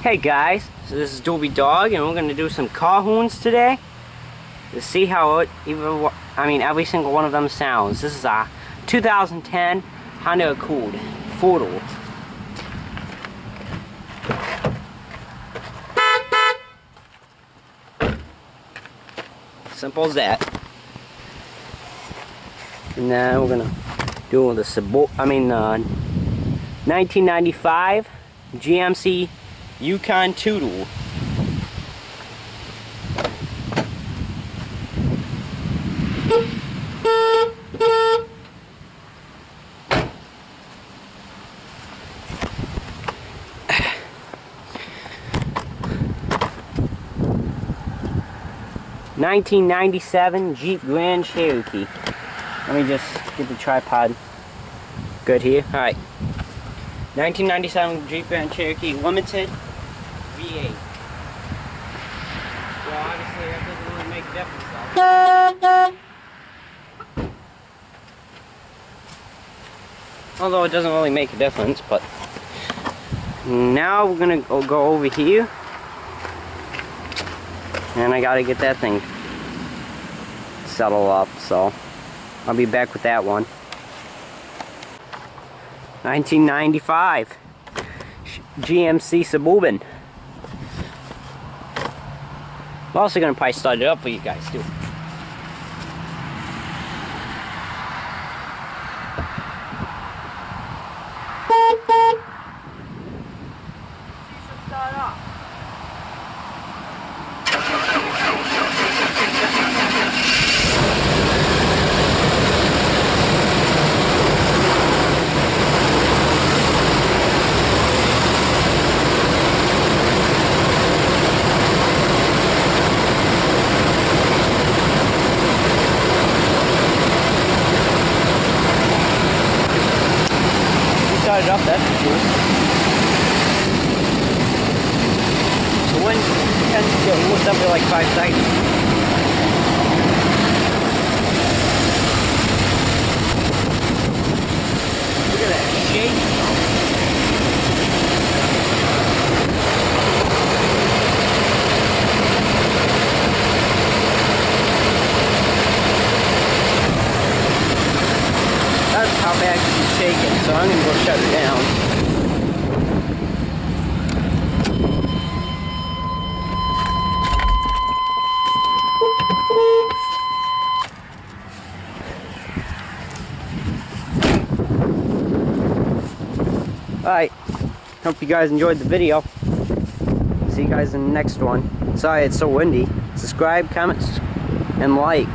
Hey guys, so this is Doobie Dog, and we're going to do some car horns today to see how every single one of them sounds. This is a 2010 Honda Accord 4-door. Simple as that. And then we're gonna do the 1995 Gmc Yukon 2-door. '97 Jeep Grand Cherokee. Let me just get the tripod good here. Alright. 1997 Jeep Grand Cherokee Limited V8. Well, obviously that doesn't really make a difference though. Although it doesn't really make a difference, but now we're gonna go over here. And I gotta get that thing settled up, so I'll be back with that one. 1995 Gmc Suburban. I'm also gonna probably start it up for you guys too. Start up. Started up, that's for sure. So when tends to get looked up for like 5 seconds. Look at that shake. That's how bad she's shaking, so I'm going to go shut her down. Alright, hope you guys enjoyed the video. See you guys in the next one. Sorry it's so windy. Subscribe, comment, and like.